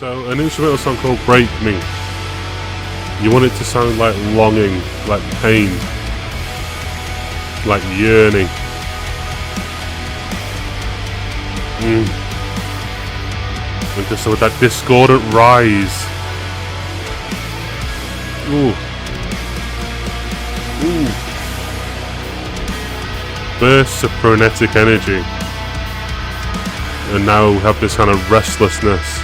So, an instrumental song called Break Me. You want it to sound like longing, like pain, like yearning. And just with that discordant rise. Ooh. Bursts of frenetic energy. And now we have this kind of restlessness.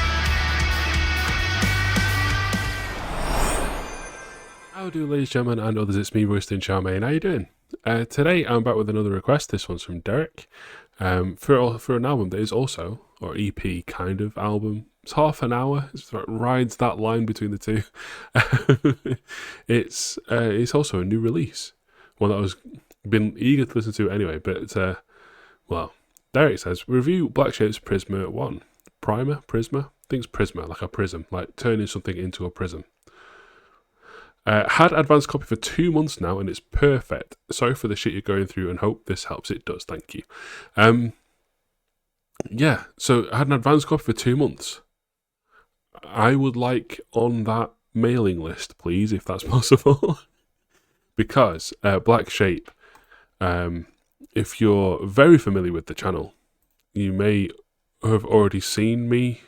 How do, ladies, gentlemen, and others? It's me, Royston Charmaine. How you doing? Today I'm back with another request. This one's from Derek. For an album that is also, or EP kind of album. It's half an hour. It rides that line between the two. It's also a new release. One that I was been eager to listen to anyway. But well, Derek says review BLACKSHAPE's PRISMER 1. PRISMER. I think it's Prismer, like a prism, like turning something into a prism. Had advanced copy for 2 months now, and it's perfect. Sorry for the shit you're going through, and hope this helps. It does, thank you. Yeah, so I had an advanced copy for 2 months. I would like on that mailing list, please, if that's possible. Because BLACKSHAPE, if you're very familiar with the channel, you may have already seen me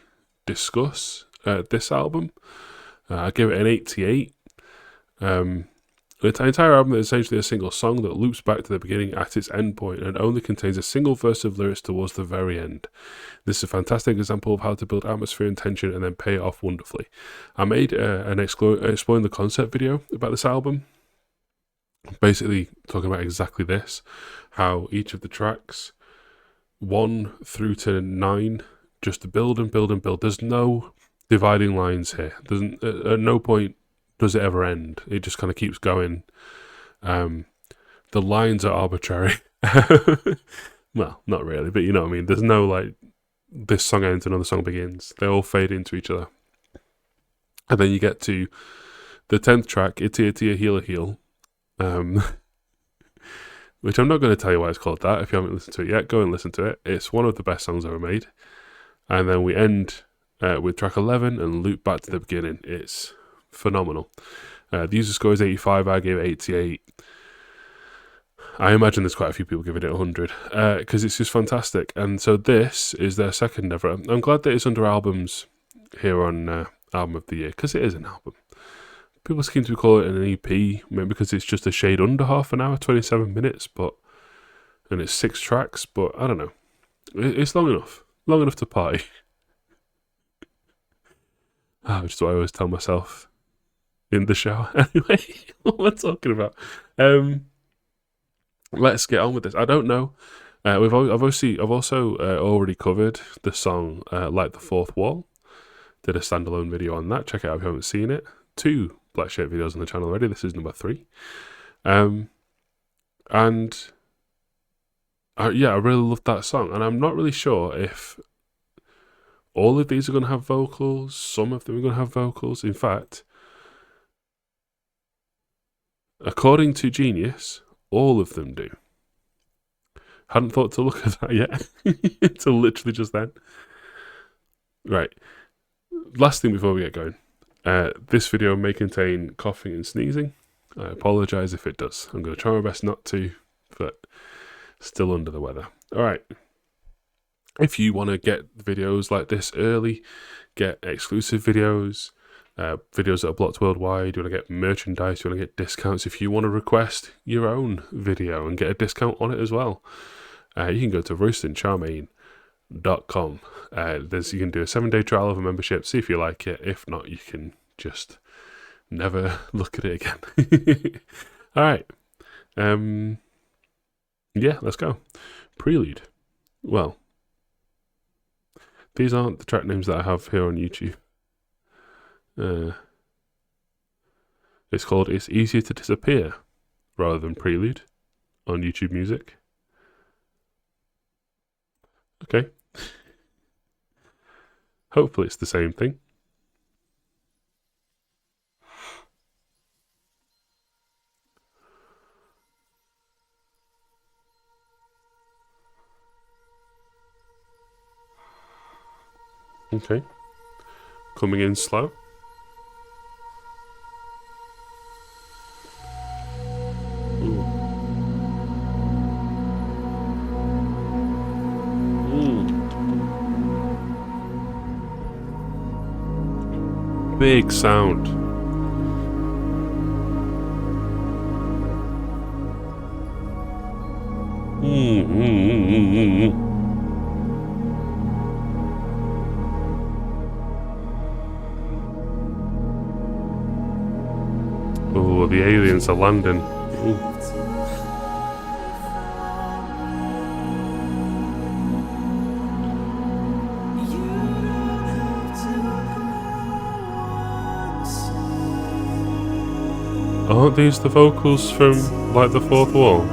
discuss this album. I gave it an 88. The entire album is essentially a single song that loops back to the beginning at its end point and only contains a single verse of lyrics towards the very end. This is a fantastic example of how to build atmosphere and tension and then pay it off wonderfully. I made an exploring the concept video about this album, basically talking about exactly this, how each of the tracks 1 through to 9 just build and build and build. There's no dividing lines here. At no point does it ever end. It just kind of keeps going. The lines are arbitrary. Well, not really, but you know what I mean. There's no like this song ends, another song begins. They all fade into each other. And then you get to the 10th track, Itty Itty Heal Heal, which I'm not going to tell you why it's called that. If you haven't listened to it yet, go and listen to it. It's one of the best songs ever made. And then we end with track 11 and loop back to the beginning. It's phenomenal. The user score is 85. I gave it 88. I imagine there's quite a few people giving it 100 because it's just fantastic. And so this is their second ever. I'm glad that it's under albums here on Album of the Year, because it is an album. People seem to call it an EP, maybe because it's just a shade under half an hour, 27 minutes, and it's 6 tracks. But I don't know. It's long enough to party. Which is what I always tell myself in the shower. Anyway, what am I talking about? Let's get on with this. I don't know. I've also already covered the song "Like the Fourth Wall." Did a standalone video on that. Check it out if you haven't seen it. 2 BLACKSHAPE videos on the channel already. This is number 3. Yeah, I really love that song, and I'm not really sure if all of these are going to have vocals. Some of them are going to have vocals. In fact, according to Genius, all of them do. Hadn't thought to look at that yet. Until literally just then. Right. Last thing before we get going. This video may contain coughing and sneezing. I apologise if it does. I'm going to try my best not to, but still under the weather. Alright. If you want to get videos like this early, get exclusive videos, videos that are blocked worldwide, you want to get merchandise, you want to get discounts, if you want to request your own video and get a discount on it as well, you can go to roystoncharmaine.com. You can do a 7-day trial of a membership, see if you like it. If not, you can just never look at it again. Alright. Yeah, let's go. Prelude. Well, these aren't the track names that I have here on YouTube. It's called It's Easier to Disappear rather than Prelude on YouTube Music. Okay. Hopefully it's the same thing. Okay. coming in slow. Ooh. Big sound. Oh, the aliens are landing. Ooh. Aren't these the vocals from, like, the fourth wall?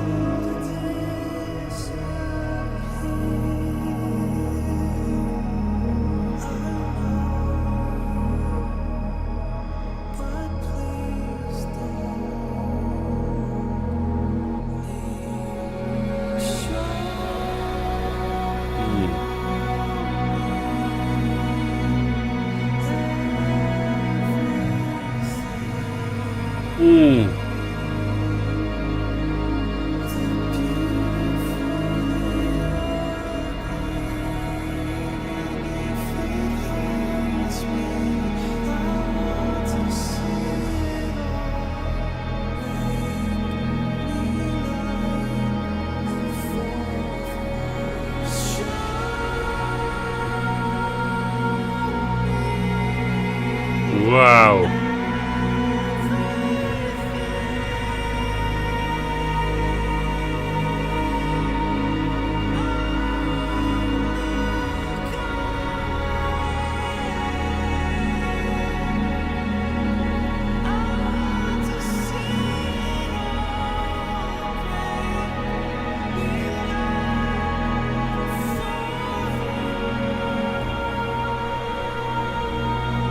Wow.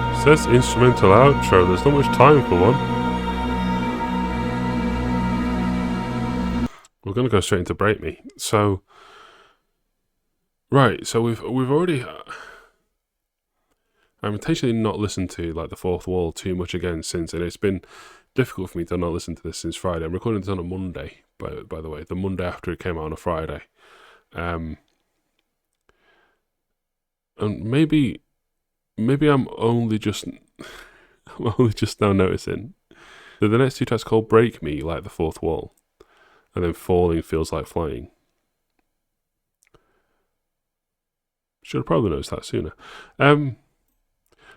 It says instrumental outro, there's not much time for one. We're gonna go straight into Break Me. So right, so we've already I'm intentionally not listened to like the fourth wall too much again since, and it's been difficult for me to not listen to this since Friday. I'm recording this on a Monday, by the way, the Monday after it came out on a Friday. And maybe I'm only just now noticing that the next two tracks called Break Me, like the fourth wall, and then Falling Feels Like Flying. Should have probably noticed that sooner.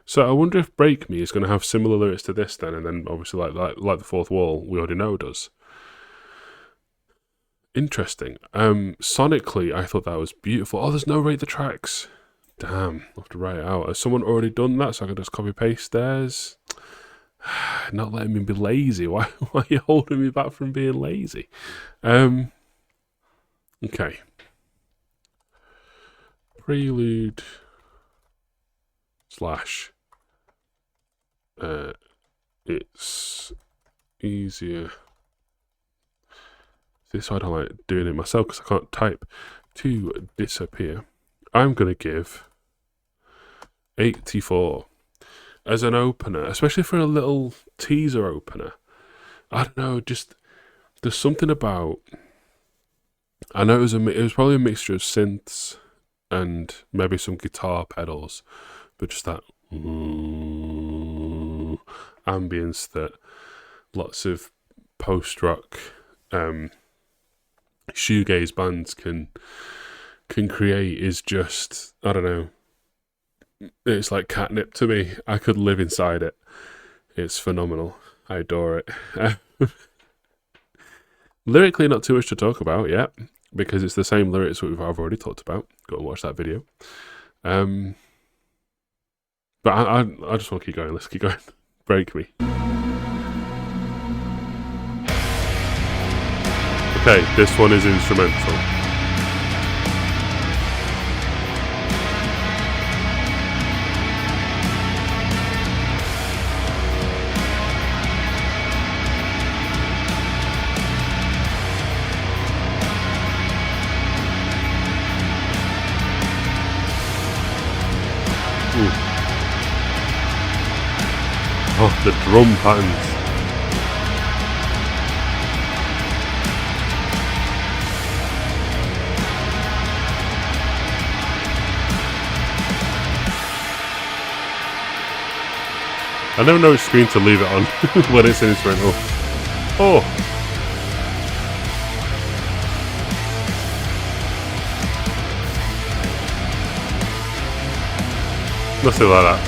So I wonder if Break Me is going to have similar lyrics to this then, and then obviously like the fourth wall we already know does. Interesting. Sonically, I thought that was beautiful. Oh, there's no rate the tracks. Damn, I'll have to write it out. Has someone already done that so I can just copy paste theirs? Not letting me be lazy. Why are you holding me back from being lazy? Okay. Prelude slash it's easier. This is why I don't like doing it myself because I can't type to disappear. I'm going to give 84 as an opener, especially for a little teaser opener. I don't know, just there's something about. I know it was probably a mixture of synths and maybe some guitar pedals, but just that ambience that lots of post-rock shoegaze bands can create is just, I don't know, it's like catnip to me. I could live inside it. It's phenomenal. I adore it. Lyrically, not too much to talk about yet, because it's the same lyrics that I've already talked about. Go and watch that video. But I just want to keep going. Let's keep going. Break Me. Okay, this one is instrumental. Oh, the drum patterns. I never know which screen to leave it on when it's an instrumental. Oh! Nothing like that.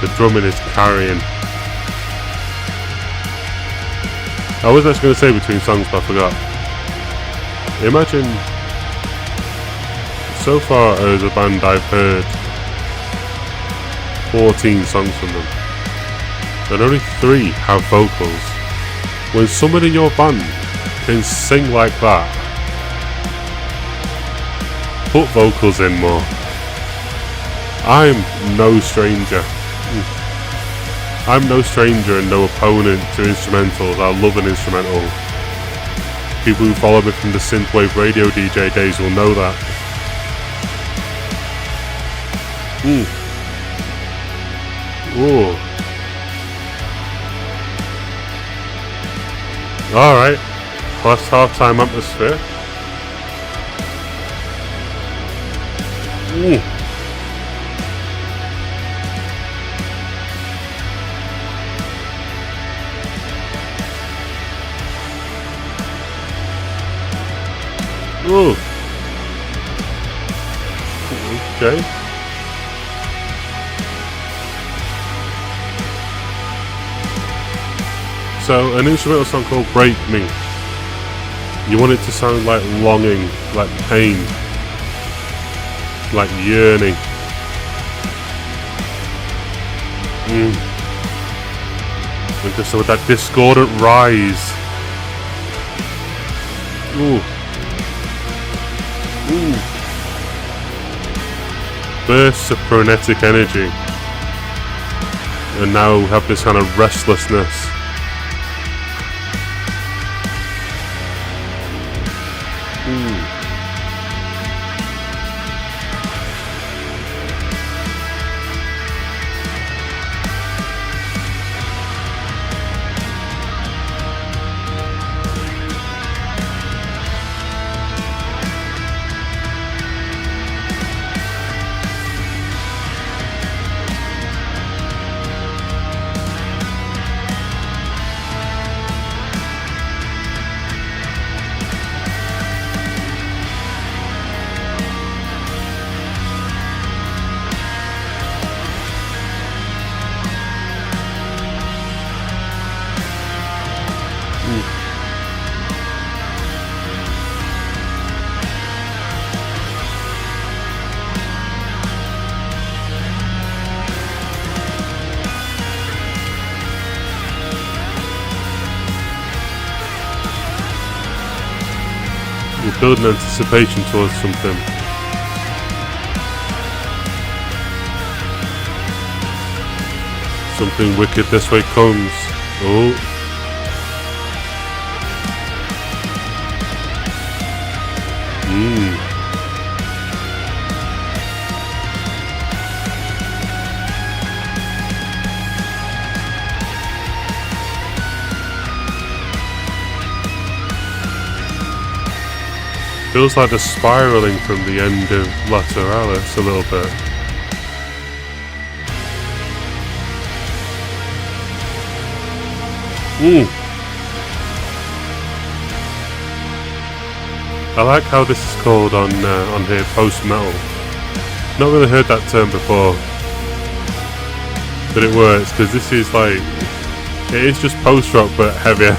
The drumming is carrying. I was actually going to say between songs, but I forgot. Imagine, so far as a band I've heard 14 songs from them, and only 3 have vocals. When someone in your band can sing like that, put vocals in more. I'm no stranger. I'm no stranger and no opponent to instrumentals. I love an instrumental. People who follow me from the synthwave radio DJ days will know that. Ooh. Alright. Last half-time atmosphere. Ooh. Okay. So, an instrumental song called Break Me. You want it to sound like longing, like pain, like yearning. And just with that discordant rise. Ooh. Bursts of frenetic energy, and now we have this kind of restlessness. We're building anticipation towards something. Something wicked this way comes. Oh. Feels like the spiraling from the end of Lateralis a little bit. I like how this is called on here, post-metal. Not really heard that term before, but it works because this is like, it is just post-rock but heavier.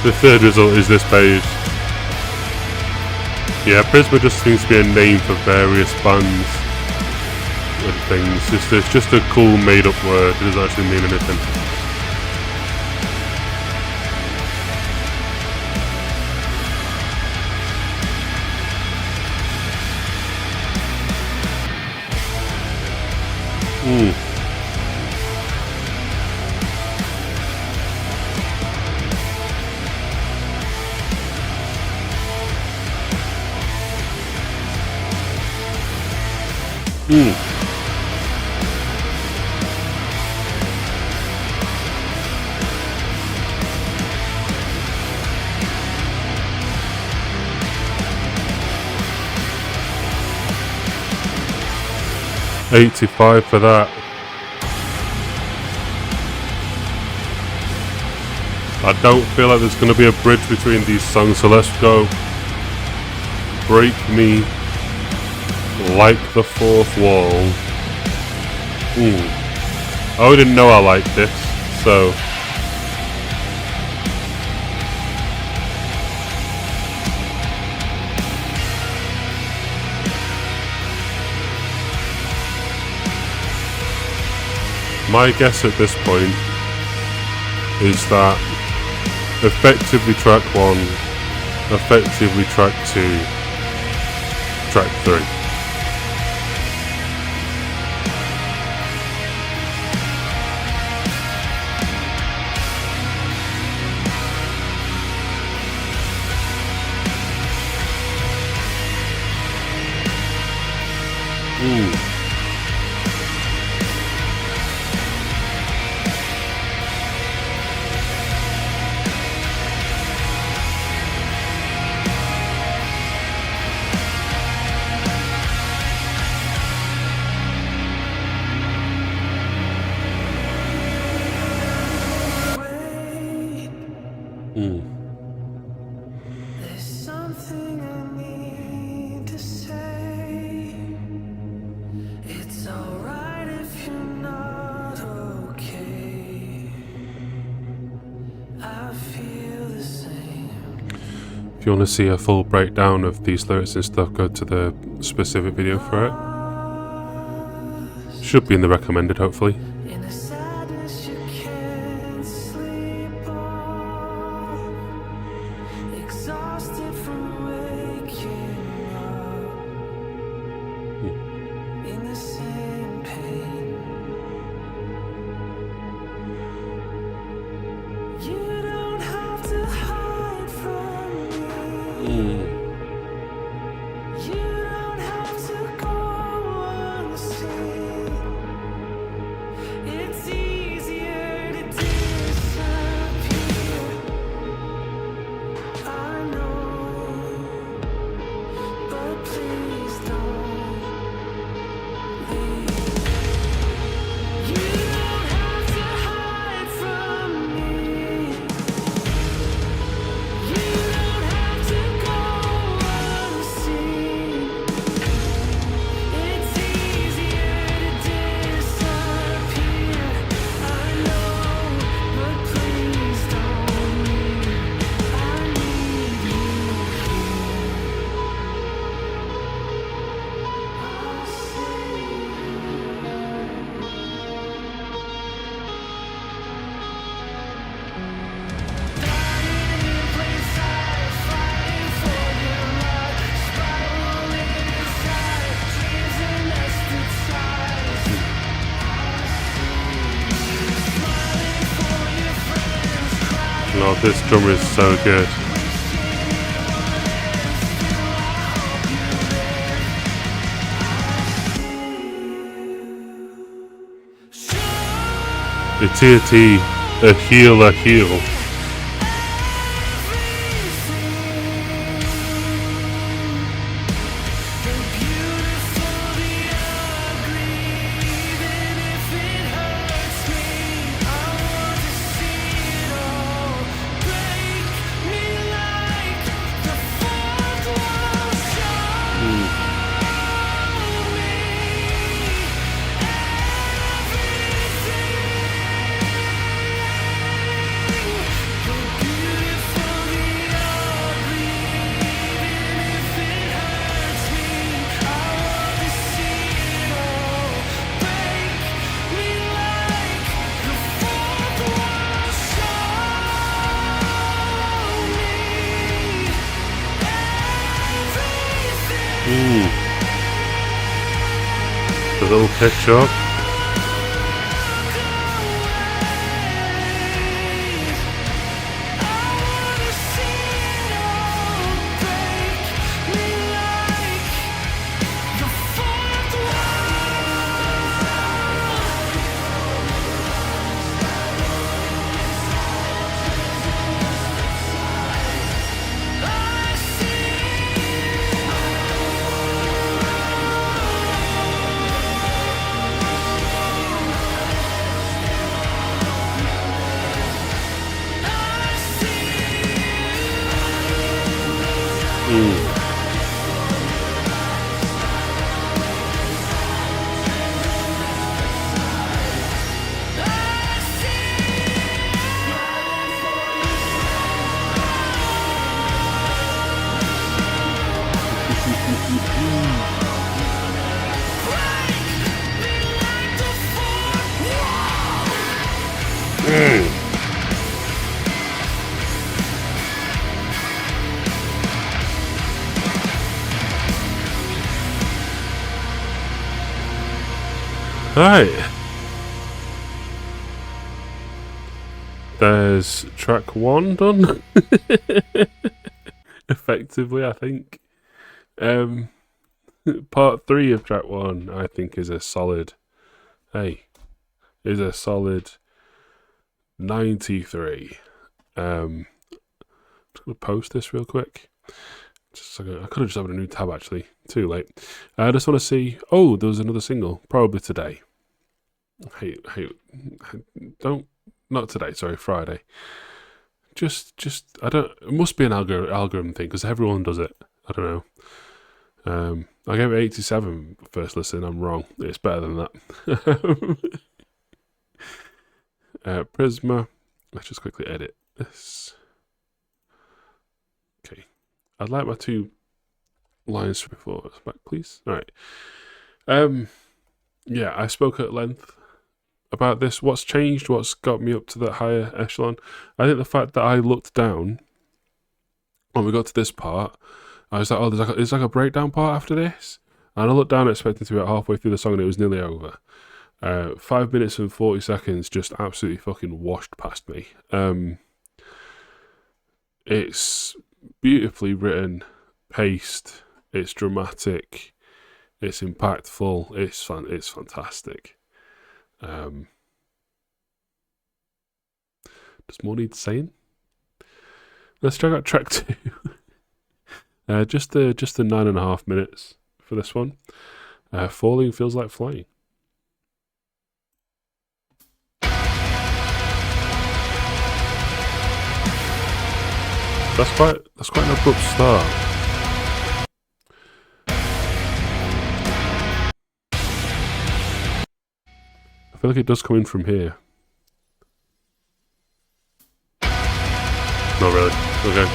The third result is this page. Yeah, PRISMER just seems to be a name for various bands and things. It's just a cool made up word. It doesn't actually mean anything. Ooh. 85 for that. I don't feel like there's going to be a bridge between these songs, so let's go. Break Me Like the Fourth Wall. Ooh. I didn't know I liked this, so... My guess at this point is that effectively track 1, effectively track 2, track 3. Ooh. There's something I need to say. It's alright if you're not okay. I feel the same. If you want to see a full breakdown of these lyrics and stuff, go to the specific video for it. Should be in the recommended, hopefully. In the sadness you can't sleep on. Exhausted from waking up. In the same pain. You don't have to hide from me. You don't have to go unseen. It's easier to disappear. I know, but please don't leave. You don't have to hide from me. You don't have to go unseen. It's easier to disappear. I know, but please don't leave. I need you here. I'll see dying in plain sight, fighting for your life, spiraling inside, dreams and nested sighs. Smiling for your friends, crying. Oh, this drummer is so good. T, a heel, a heel. A little ketchup. Right. There's track 1 done. Effectively, I think. Part 3 of track 1, I think, is a solid 93. I'm just gonna post this real quick. I could have just opened a new tab, actually. Too late. I just want to see. Oh, there was another single, probably today. Hey, not today. Sorry, Friday. Just, I don't. It must be an algorithm thing because everyone does it. I don't know. I gave it 87 first listen. I'm wrong. It's better than that. PRISMER. Let's just quickly edit this. Okay. I'd like my 2 lines before back, please. All right. Yeah, I spoke at length about this. What's changed? What's got me up to that higher echelon? I think the fact that I looked down when we got to this part, I was like, oh, there's like a breakdown part after this. And I looked down expecting to be about halfway through the song and it was nearly over. 5 minutes and 40 seconds just absolutely fucking washed past me. It's beautifully written, paced, it's dramatic, it's impactful, it's fantastic. Does more need saying? Let's check out track 2. Just the 9.5 minutes for this one. Falling feels like flying. That's quite an abrupt start. I feel like it does come in from here. Not really. Okay.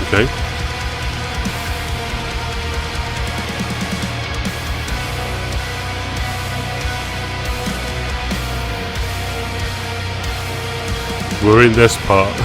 Okay. We're in this part.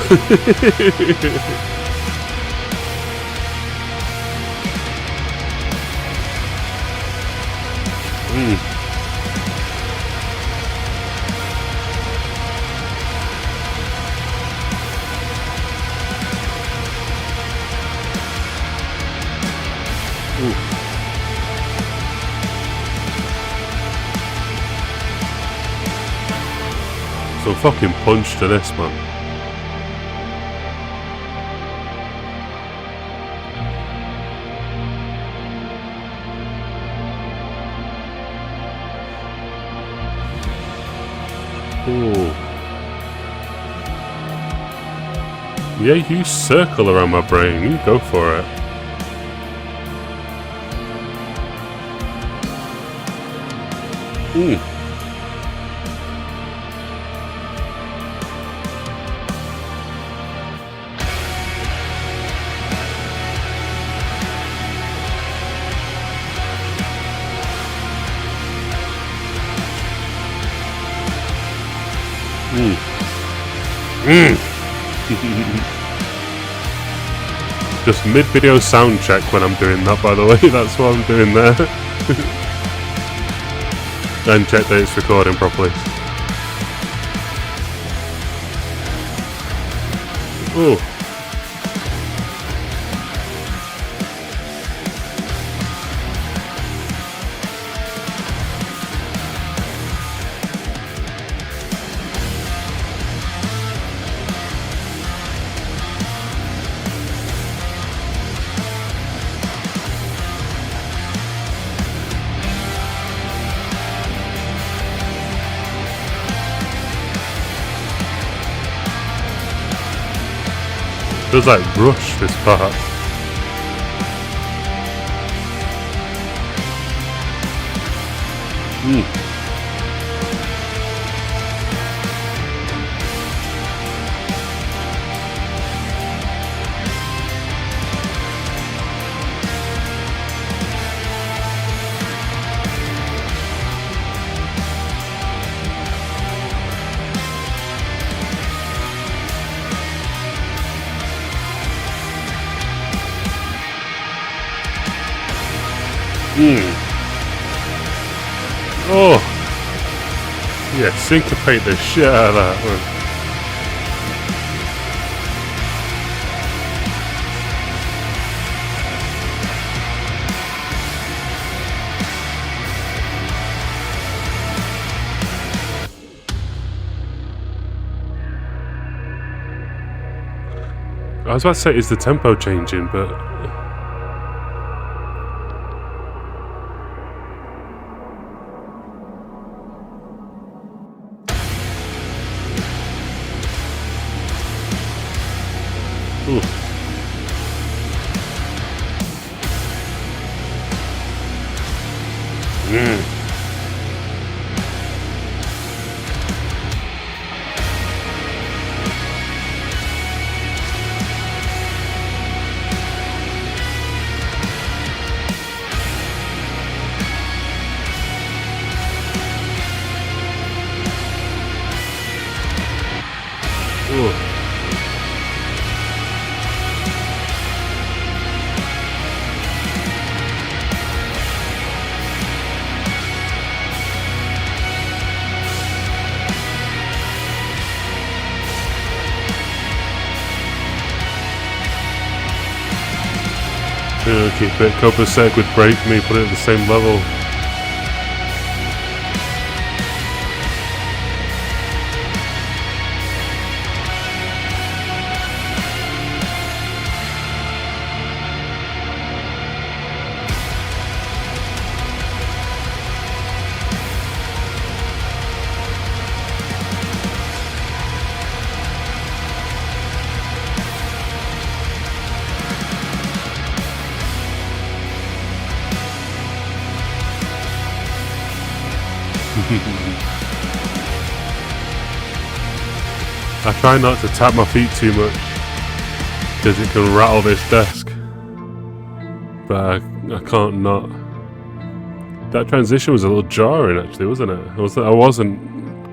Some fucking punch to this, man. Ooh. Yeah, you circle around my brain. You go for it. Just mid-video sound check when I'm doing that, by the way. That's what I'm doing there. And check that it's recording properly. Oh. Feels like Rush, this part. Oh! Yeah, syncopate the shit out of that one. I was about to say, is the tempo changing, but... Ooh. Ooh. Keep it copacetic with break me, put it at the same level. I try not to tap my feet too much because it can rattle this desk, but I can't not. That transition was a little jarring actually, wasn't it? I wasn't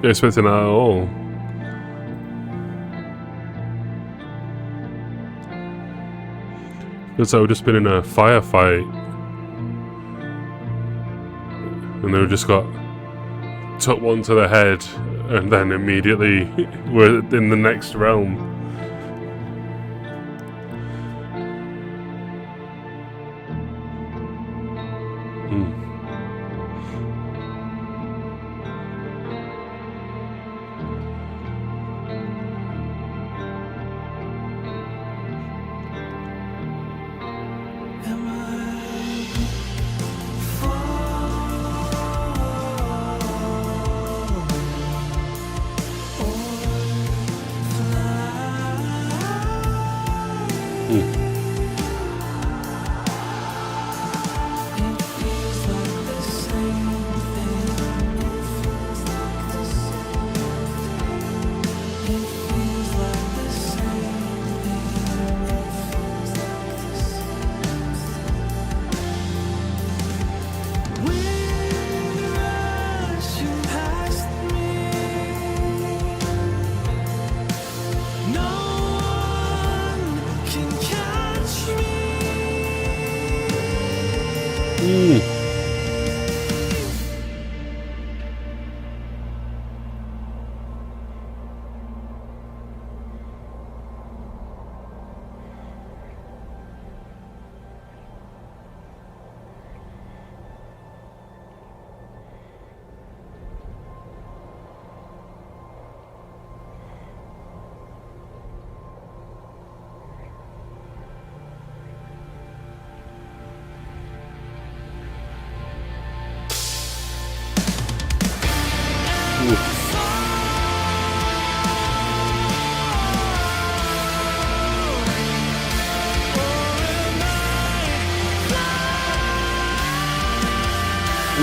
expecting that at all. Because I've just been in a firefight and they just got took one to the head and then immediately we're in the next realm. Fly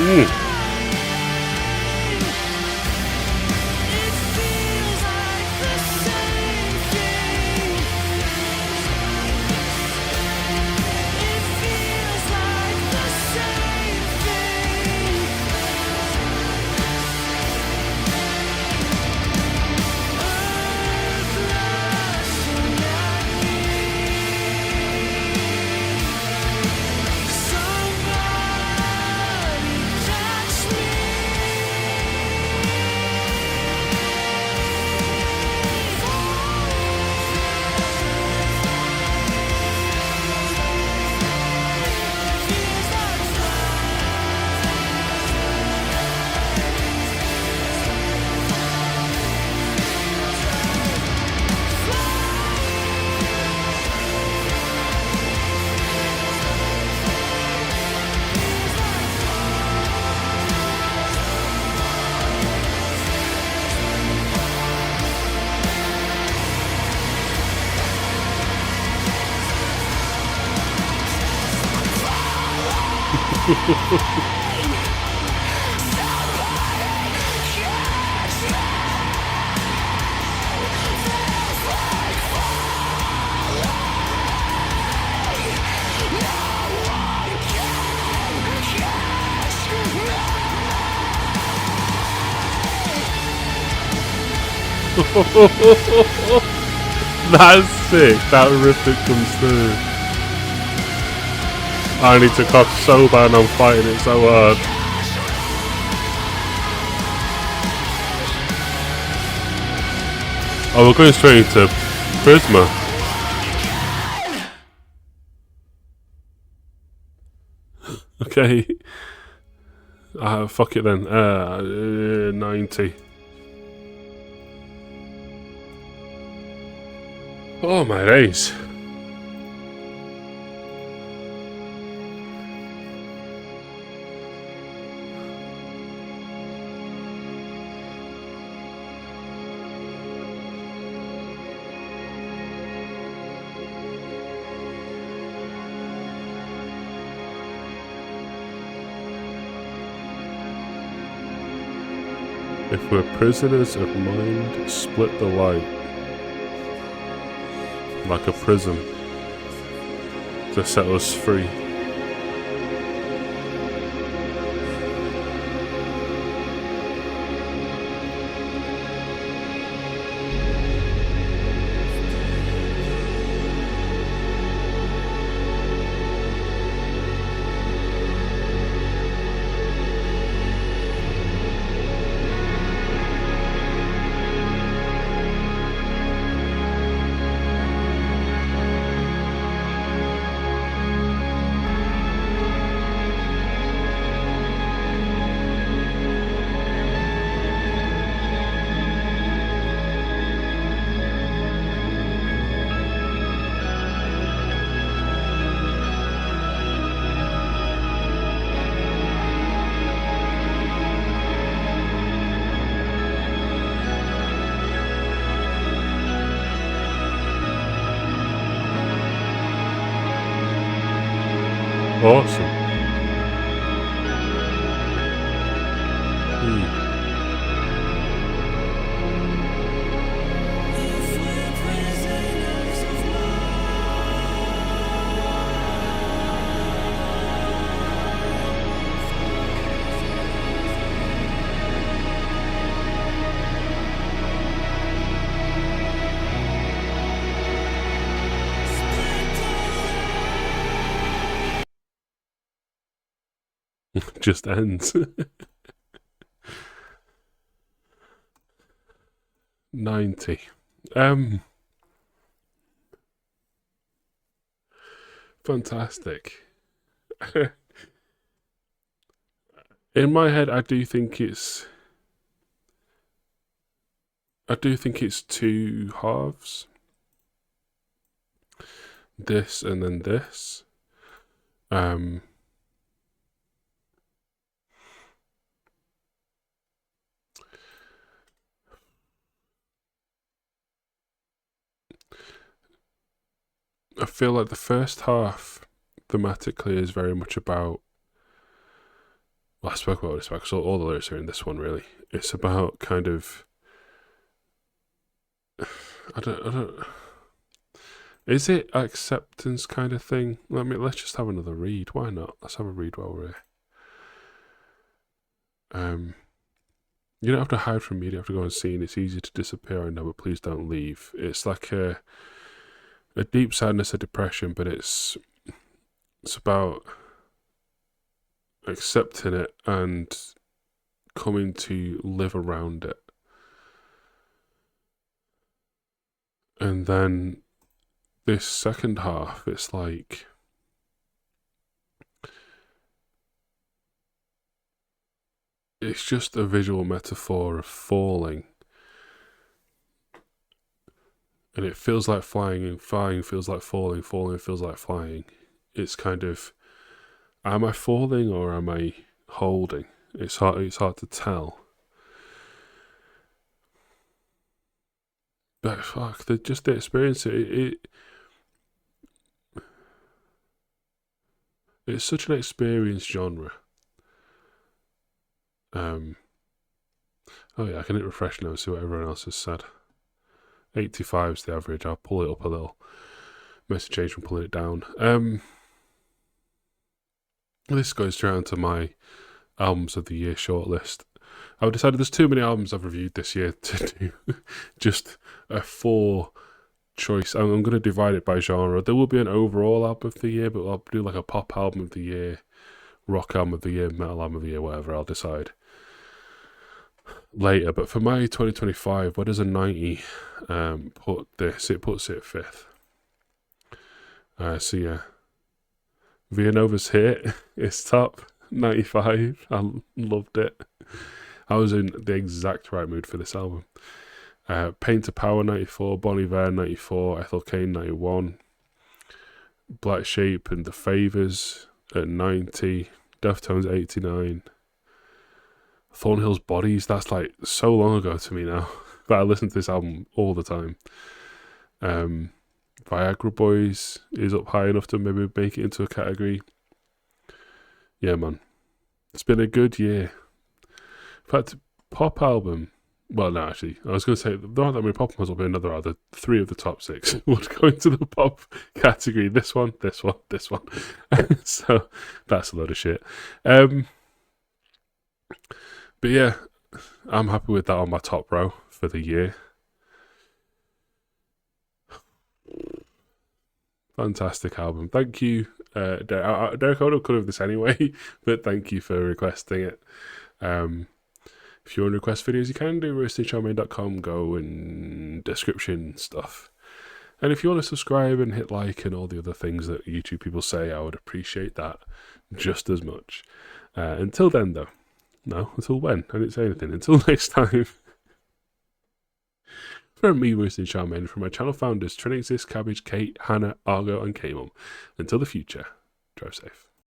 feels like the same thing. It feels like the same thing. Earth rushing at me. Somebody catch me. Feels like That's sick. That riff that comes through. I need to cough so bad and I'm fighting it so hard. Oh, we're going straight into Prismer. Okay. Fuck it then. 90. Oh my days. If we're prisoners of mind, split the light like a prism to set us free. Awesome. if we're prisoners of Just ends. 90. Fantastic. In my head, I do think it's two halves. This and then this. I feel like the first half thematically is very much about Well, I spoke about this because all the lyrics are in this one. Really, it's about kind of. I don't. Is it acceptance kind of thing? Let's just have another read. Why not? Let's have a read while we're here. You don't have to hide from me. You don't have to go unseen. It's easy to disappear, I know, but please don't leave. It's like a deep sadness, a depression, but it's about accepting it and coming to live around it. And then this second half, it's like it's just a visual metaphor of falling. And it feels like flying, and flying feels like falling, falling feels like flying. It's kind of, am I falling or am I holding? It's hard to tell. But fuck, just the experience, it's such an experienced genre. Oh yeah, I can hit refresh now and see what everyone else has said. 85 is the average. I'll pull it up a little. Message change from pulling it down. This goes down to my albums of the year shortlist. I've decided there's too many albums I've reviewed this year to do just a 4 choice. I'm going to divide it by genre. There will be an overall album of the year, but I'll do like a pop album of the year, rock album of the year, metal album of the year, whatever. I'll decide later. But for my 2025, where does a 90 put this? It puts it 5th. So yeah, Villanova's hit is top 95. I loved it. I was in the exact right mood for this album. Pain to Power 94, Bon Iver 94, Ethel Cain 91, Black Shape and The Favours at 90, Deftones 89, Thornhill's Bodies, that's like so long ago to me now, but I listen to this album all the time. Viagra Boys is up high enough to maybe make it into a category. Yeah, man. It's been a good year. In fact, pop album. Well, no, actually, I was going to say there aren't that many pop albums. Will be another other 3 of the top 6 would go into the pop category. This one, this one, this one. So that's a load of shit. But yeah, I'm happy with that on my top row for the year. Fantastic album. Thank you, Derek. Derek, I would have covered this anyway, but thank you for requesting it. If you want to request videos, you can do roastingcharmain.com, go in description stuff. And if you want to subscribe and hit like and all the other things that YouTube people say, I would appreciate that just as much. Until then, though. No, until when? I didn't say anything. Until next time. From me, Roasting Charmaine, from my channel founders, Trinexis, Cabbage, Kate, Hannah, Argo, and K-Mum. Until the future, drive safe.